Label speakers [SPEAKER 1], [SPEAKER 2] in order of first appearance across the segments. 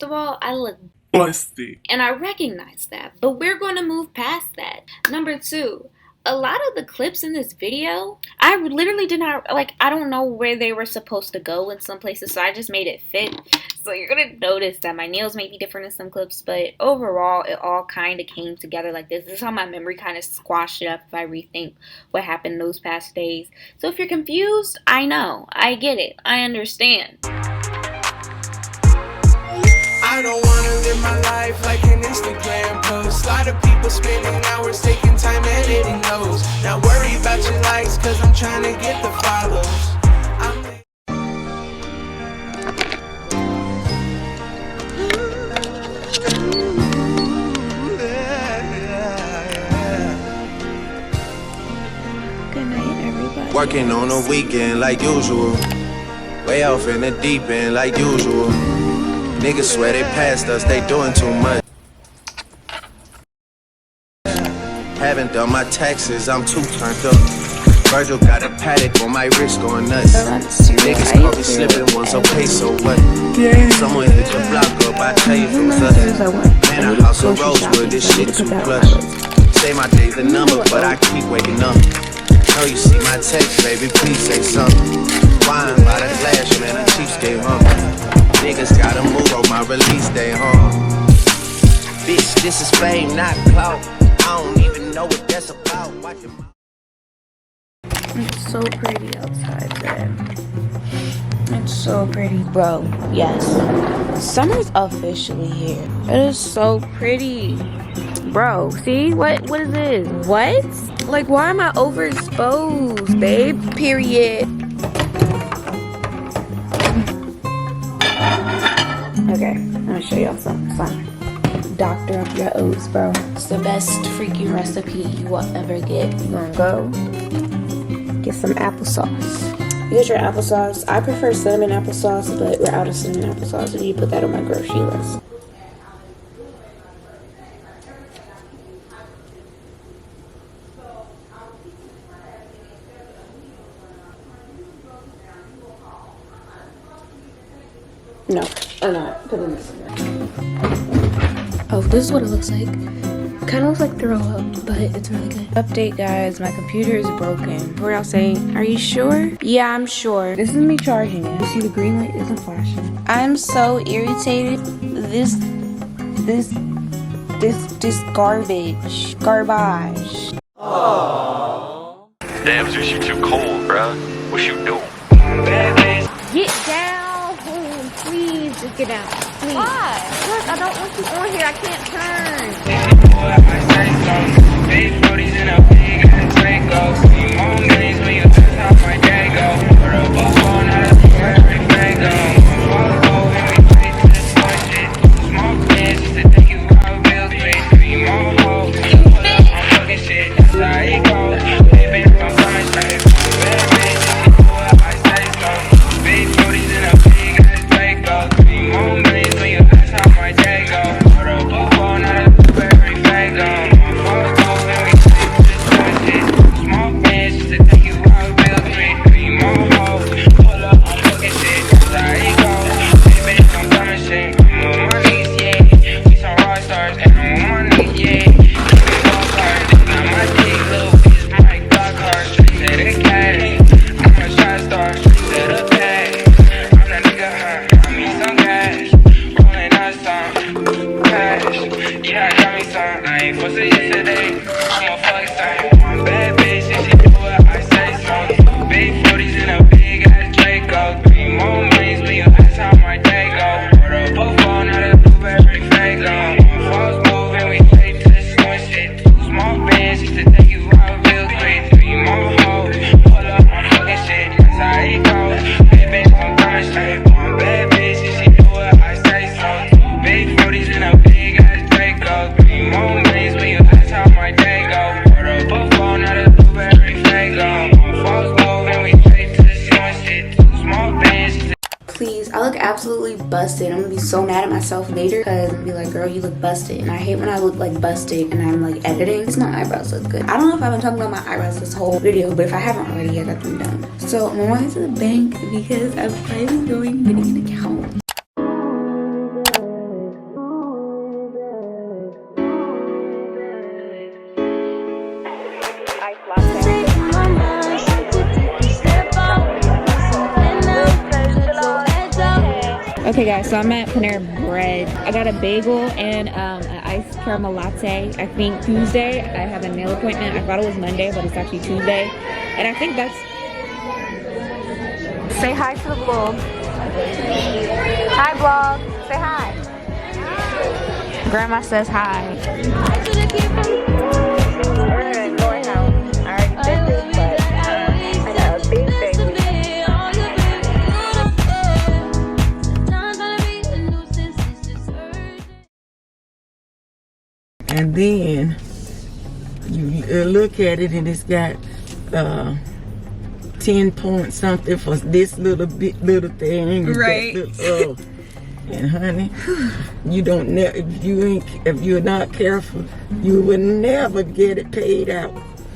[SPEAKER 1] First of all, I look
[SPEAKER 2] busted,
[SPEAKER 1] and I recognize that, but we're going to move past that. Number two, a lot of the clips in this video, I literally did not, like, I don't know where they were supposed to go in some places, so I just made it fit. So you're going to notice that my nails may be different in some clips, but overall, it all kind of came together like this. This is how my memory kind of squashed it up if I rethink what happened those past days. So if you're confused, I know. I get it. I understand.
[SPEAKER 3] I don't wanna live my life like an Instagram post. A lot of people spending hours taking time editing those. Not worry about your likes, cause I'm trying to get the follows.
[SPEAKER 1] Good night, everybody.
[SPEAKER 4] Working on a weekend like usual. Way off in the deep end like usual. Niggas swear they passed us, they doing too much. Haven't done my taxes, I'm too turned up. Virgil got a paddock on my wrist going nuts. Niggas caught me slipping once, okay, so what? Someone hit your block up, I tell you from sudden. Man, a house of Rosewood, this shit too plush. Say my day's a number, but I keep waking up. Know you see my text, baby, please say something. Wine by the glass, man, the cheapskate hungry. Niggas gotta move on my release day, Bitch, this is fame, not clout. I don't even know what that's about.
[SPEAKER 1] It's so pretty outside today. It's so pretty, bro. Yes. Summer's officially here. It is so pretty. Bro, see? What is this? What? Like, why am I overexposed, babe? Period. Okay, I'm gonna show y'all something. Doctor up your oats, bro. It's the best freaking recipe you will ever get. You gonna go get some applesauce. You get your applesauce. I prefer cinnamon applesauce, but we're out of cinnamon applesauce. So you put that on my grocery list. No, I'm not putting this in there. Oh, this is what it looks like. Kind of looks like throw up, but it's really good. Update, guys. My computer is broken. What y'all saying? Are you sure? Yeah, I'm sure. This is me charging it. You see the green light isn't flashing. I'm so irritated. This garbage.
[SPEAKER 5] Aww. Damn, sushi too cold, bruh. What you doing?
[SPEAKER 1] Get down. Please just get out. Please. Why? Look, I don't want you on here. I can't turn. Absolutely busted. I'm gonna be so mad at myself later because I'm gonna be like, girl, you look busted. And I hate when I look like busted and I'm like editing because my eyebrows look good. I don't know if I've been talking about my eyebrows this whole video, but if I haven't already, I got them done. So I'm going to the bank because I'm finally getting an account. Okay guys, so I'm at Panera Bread. I got a bagel and an iced caramel latte. I think Tuesday I have a nail appointment. I thought it was Monday, but it's actually Tuesday. And I think that's... Say hi to the vlog. Hi vlog. Say hi. Grandma says hi. We're gonna go out. I already did this, but I got a big day.
[SPEAKER 2] And then you look at it and it's got 10 point something for this little thing.
[SPEAKER 1] Right.
[SPEAKER 2] And honey, you don't if you're not careful, you will never get it paid out.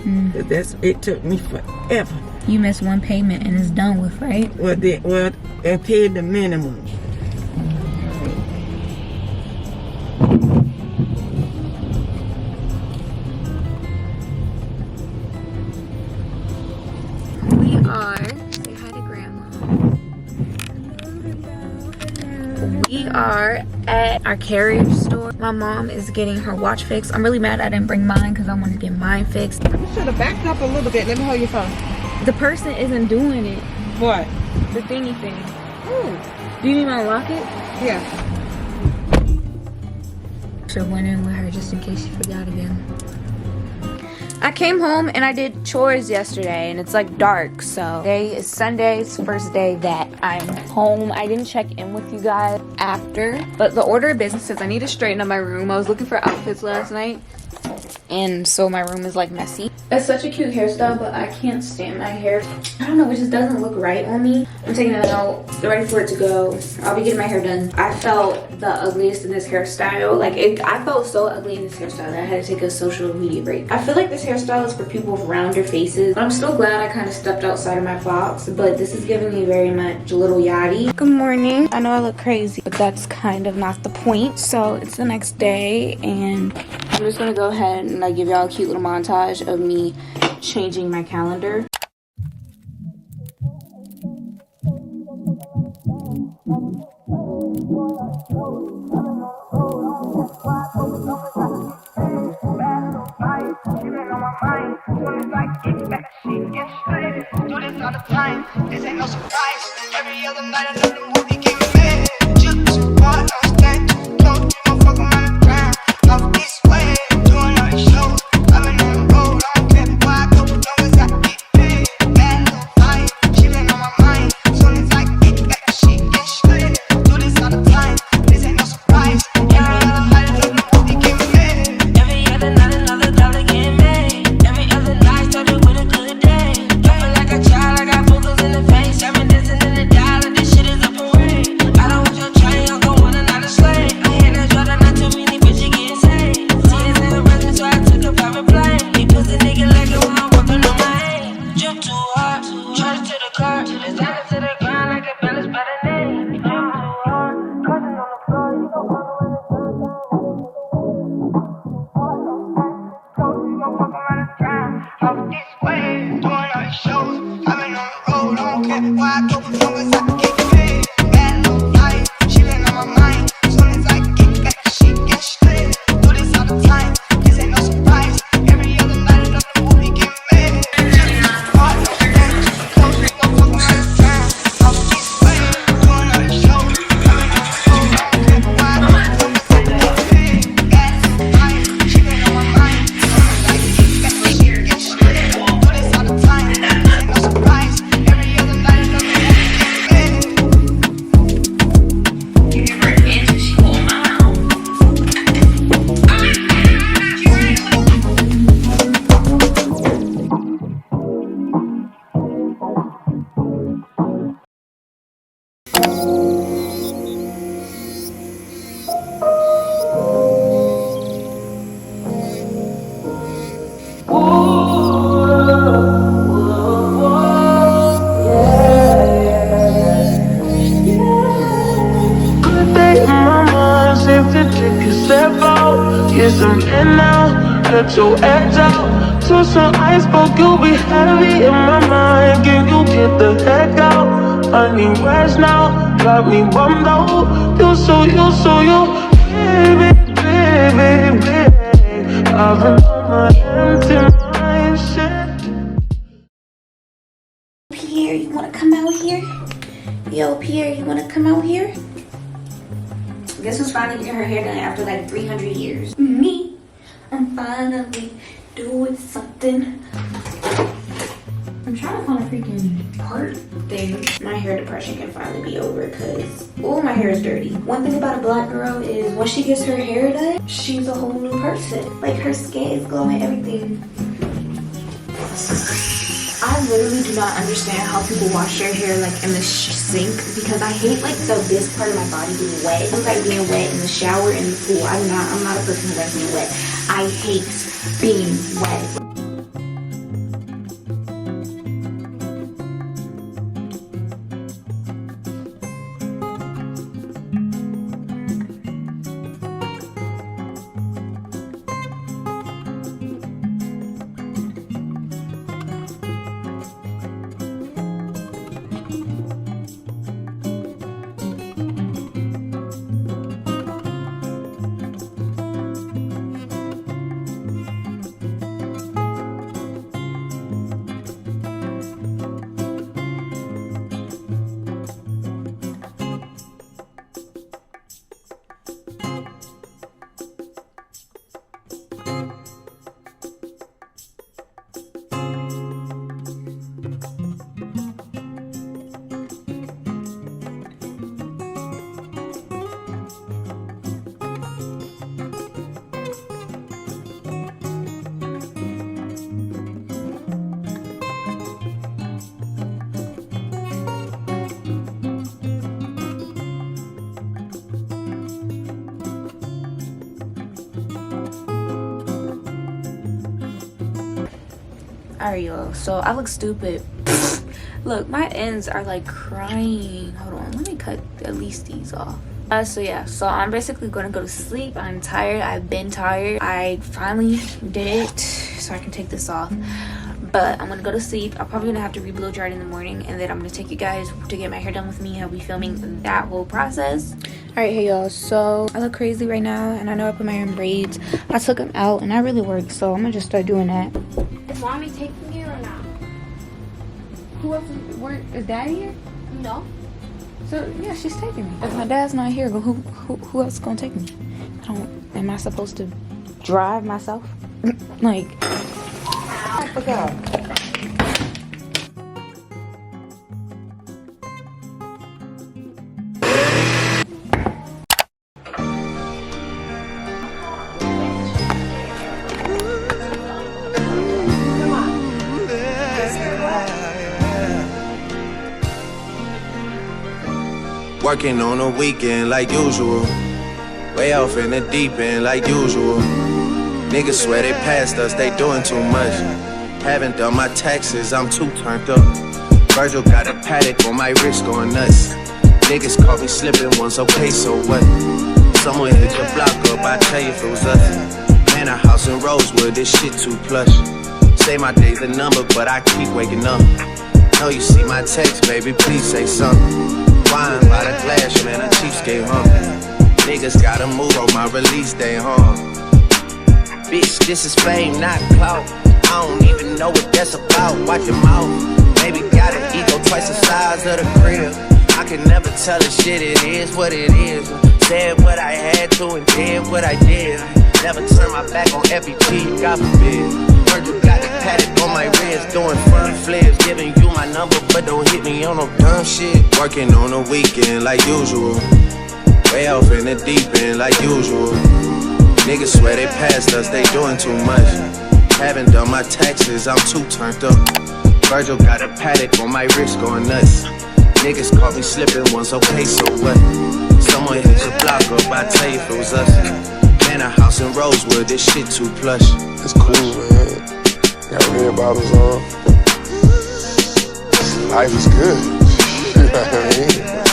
[SPEAKER 2] It took me forever.
[SPEAKER 1] You miss one payment and it's done with, right?
[SPEAKER 2] Well, I paid the minimum.
[SPEAKER 1] Say hi to Grandma. We are at our carriage store. My mom is getting her watch fixed. I'm really mad I didn't bring mine because I want to get mine fixed.
[SPEAKER 2] You should have backed up a little bit. Let me hold your phone.
[SPEAKER 1] The person isn't doing it.
[SPEAKER 2] What?
[SPEAKER 1] The thingy thing. Ooh. Do you need me to unlock it?
[SPEAKER 2] Yeah.
[SPEAKER 1] Should have went in with her just in case she forgot again. I came home and I did chores yesterday and it's like dark, so today is Sunday. It's the first day that I'm home. I didn't check in with you guys after, but the order of business is I need to straighten up my room. I was looking for outfits last night and so my room is like messy. It's such a cute hairstyle, but I can't stand my hair. I don't know, it just doesn't look right on me. I'm taking it out, ready for it to go. I'll be getting my hair done. I felt the ugliest in this hairstyle. I felt so ugly in this hairstyle that I had to take a social media break. I feel like this hairstyle is for people with rounder faces. I'm still glad I kind of stepped outside of my box, but this is giving me very much little yachty. Good morning. I know I look crazy, but that's kind of not the point. So it's the next day and I'm just gonna go ahead and give y'all a cute little montage of me changing my calendar.
[SPEAKER 3] This ain't no surprise. Every other night another movie getting made. Just too hard, I'm staying too close. You don't fuck around the ground. Off this way, doing all these shows. I've been on the road, I don't care why I go. Long as I get paid. Bad little vibe, she been on my mind. Soon as I get back, she get straight. Do this all the time. This ain't no surprise. Every other night another movie getting made. Every other night another dollar getting made. Every other night started with a good day. Don't feel like a child, I got boogers in the face. I'm dancing in the dollar, this shit is a parade. I don't want your train, I'm gon' want another slave. I hear that Jordan, not too many bitches getting saved. Tears in the present, so I took a private plane. He pussy nigga like it when I'm working on my aim. Jump too hard, charge to the car. It's down to the ground like a balance by the name. Jump too hard, crushing on the floor. You gon' fuck around the ground. Off this way, doing all these shows. I've been on the road, I don't care where I go. Long as I get paid. Bad little life, she been on my mind. Soon as I get back, she get straight. Do this all the time, this ain't no surprise. Every other night another movie get made. Just hard, no stand, close, we gon' fuck around the ground. Off this way, doing all these shows. I've been on the road, I don't care where I go. Long as I get paid. Bad little life, she been on my mind. Soon as I get back, she get straight. Do this all the time, this ain't no surprise. Every other night another movie get made.
[SPEAKER 6] Good day in my mind, seem to take a step out. Yes, I'm in now, let your edge out. To some iceberg, you'll be heavy in my mind. Can you get the heck out? honey, where's now? Got me bummed out. You so baby, baby, baby. I've been on my empty mind, shit.
[SPEAKER 1] Pierre, you wanna come out here? Yo, Pierre, you wanna come out here? Guess who's finally getting her hair done after like 300 years? Me. I'm finally doing something. I'm trying to find a freaking part thing. My hair depression can finally be over because, oh, my hair is dirty. One thing about a black girl is when she gets her hair done, she's a whole new person. Like her skin is glowing, everything. I literally do not understand how people wash their hair like in the sink because I hate like this part of my body being wet. It's like being wet in the shower and the pool. I'm not a person who likes being wet. I hate being wet. Alright, y'all, so I look stupid. Look, my ends are like crying. Hold on, let me cut at least these off. So yeah, so I'm basically gonna go to sleep. I'm tired. I've been tired. I finally did it, so I can take this off. But I'm gonna go to sleep. I'm probably gonna have to re-blow dry it in the morning, and then I'm gonna take you guys to get my hair done with me. I'll be filming that whole process. Alright, hey y'all, so I look crazy right now, and I know I put my hair in braids. I took them out, and that really worked, so I'm gonna just start doing that.
[SPEAKER 7] Is mommy taking you or not?
[SPEAKER 1] Who else is daddy here?
[SPEAKER 7] No.
[SPEAKER 1] So yeah, she's taking me. If my dad's not here, who else is gonna take me? Am I supposed to drive myself? Like, I forgot.
[SPEAKER 4] Working on a weekend like usual. Way off in the deep end like usual. Niggas swear they passed us, they doing too much. Haven't done my taxes, I'm too turned up. Virgil got a paddock on my wrist going nuts. Niggas caught me slipping once, okay, so what? Someone hit your block up, I tell you if it was us. Man, a house in Rosewood, this shit too plush. Say my day's a number, but I keep waking up. Know you see my text, baby, please say something. Wine by the glass, man, a cheapskate, huh? Niggas gotta move on my release day, huh? Bitch, this is fame, not clout. I don't even know what that's about. Watch your mouth. Maybe got an ego twice the size of the crib. I can never tell a shit, it is what it is. Said what I had to and did what I did. Never turn my back on FEP, God forbid. Virgil got the paddock on my wrist, doing fun flips. Giving you my number, but don't hit me on no dumb shit. Working on a weekend like usual. Way off in the deep end like usual. Niggas swear they passed us, they doing too much. Haven't done my taxes, I'm too turned up. Virgil got a paddock on my wrist going nuts. Niggas caught me slipping once, okay, so what? Someone hit your block up, I tell you if it was us. Man, a house in Rosewood, this shit too plush.
[SPEAKER 8] It's cool, man. Got red bottles on. Life is good. You know what I mean?